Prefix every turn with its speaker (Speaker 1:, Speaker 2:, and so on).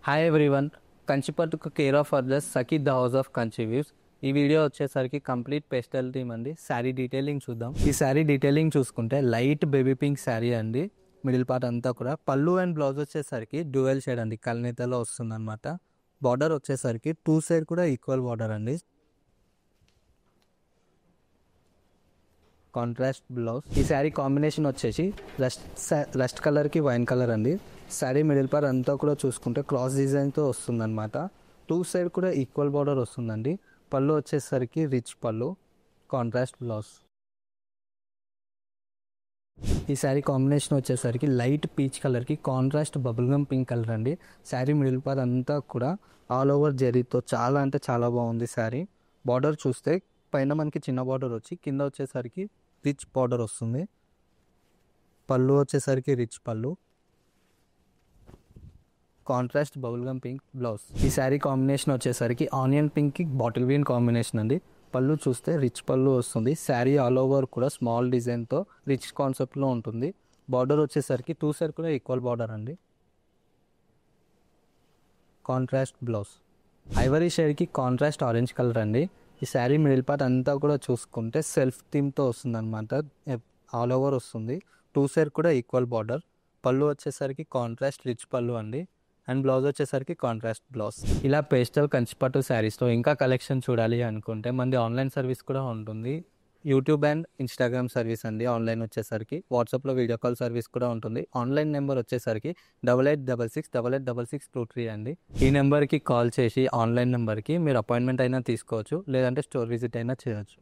Speaker 1: Hi everyone, కంచిపట్టుకు care of address సకీద్ the house of Kanchi views. ఈ వీడియో వచ్చేసరికి కంప్లీట్ పేస్టల్ థీమ్ అండి. శారీ డీటెయిలింగ్ చూద్దాం. ఈ శారీ డీటెయిలింగ్ చూసుకుంటే లైట్ బేబీ పింక్ శారీ అండి. మిడిల్ పార్ట్ అంతా కూడా పళ్ళు అండ్ బ్లౌజ్ వచ్చేసరికి డ్యూయల్ షేడ్ అండి, కల్నేతలో వస్తుంది అనమాట. బార్డర్ వచ్చేసరికి టూ సైడ్ కూడా ఈక్వల్ బార్డర్ అండి. Contrast blouse. ఈ శారీ కాంబినేషన్ వచ్చేసి రస్ట్ కలర్కి వైన్ కలర్ అండి. శారీ మిడిల్ పార్ట్ అంతా కూడా చూసుకుంటే క్రాస్ డిజైన్తో వస్తుంది అనమాట. టూ సైడ్ కూడా ఈక్వల్ బార్డర్ వస్తుందండి. పళ్ళు వచ్చేసరికి రిచ్ పళ్ళు, కాంట్రాస్ట్ బ్లౌజ్. ఈ శారీ కాంబినేషన్ వచ్చేసరికి లైట్ పీచ్ కలర్కి కాంట్రాస్ట్ బబుల్గమ్ పింక్ కలర్ అండి. శారీ మిడిల్ పార్ట్ అంతా కూడా ఆల్ ఓవర్ జరీతో చాలా అంటే చాలా బాగుంది శారీ. బార్డర్ చూస్తే పైన మనకి చిన్న బార్డర్ వచ్చి కింద వచ్చేసరికి రిచ్ బార్డర్ వస్తుంది. పళ్ళు వచ్చేసరికి రిచ్ పళ్ళు, కాంట్రాస్ట్ బబుల్గమ్ పింక్ బ్లౌజ్. ఈ శారీ కాంబినేషన్ వచ్చేసరికి ఆనియన్ పింక్కి బాటిల్ గ్రీన్ కాంబినేషన్ అండి. పళ్ళు చూస్తే రిచ్ పళ్ళు వస్తుంది. శారీ ఆల్ ఓవర్ కూడా స్మాల్ డిజైన్తో రిచ్ కాన్సెప్ట్లో ఉంటుంది. బార్డర్ వచ్చేసరికి టూ సైడ్ కూడా ఈక్వల్ బార్డర్ అండి. Contrast blouse. ఐవరీ షేడ్కి కాంట్రాస్ట్ ఆరెంజ్ కలర్ అండి. ఈ శారీ మిడిల్ పార్ట్ అంతా కూడా చూసుకుంటే సెల్ఫ్ థీమ్తో వస్తుంది అనమాట. ఆల్ ఓవర్ వస్తుంది. టూ సైడ్ కూడా ఈక్వల్ బార్డర్. పళ్ళు వచ్చేసరికి కాంట్రాస్ట్ రిచ్ పళ్ళు అండి. అండ్ బ్లౌజ్ వచ్చేసరికి కాంట్రాస్ట్ బ్లౌజ్. ఇలా పేస్టల్ కంచిపట్టు శారీస్తో ఇంకా కలెక్షన్ చూడాలి అనుకుంటే మనది ఆన్లైన్ సర్వీస్ కూడా ఉంటుంది. యూట్యూబ్ అండ్ ఇన్స్టాగ్రామ్ సర్వీస్ అండి. ఆన్లైన్ వచ్చేసరికి వాట్సాప్లో వీడియో కాల్ సర్వీస్ కూడా ఉంటుంది. ఆన్లైన్ నెంబర్ వచ్చేసరికి 8866668823 అండి. ఈ నెంబర్కి కాల్ చేసి ఆన్లైన్ నెంబర్కి మీరు అపాయింట్మెంట్ అయినా తీసుకోవచ్చు, లేదంటే స్టోర్ విజిట్ అయినా చేయవచ్చు.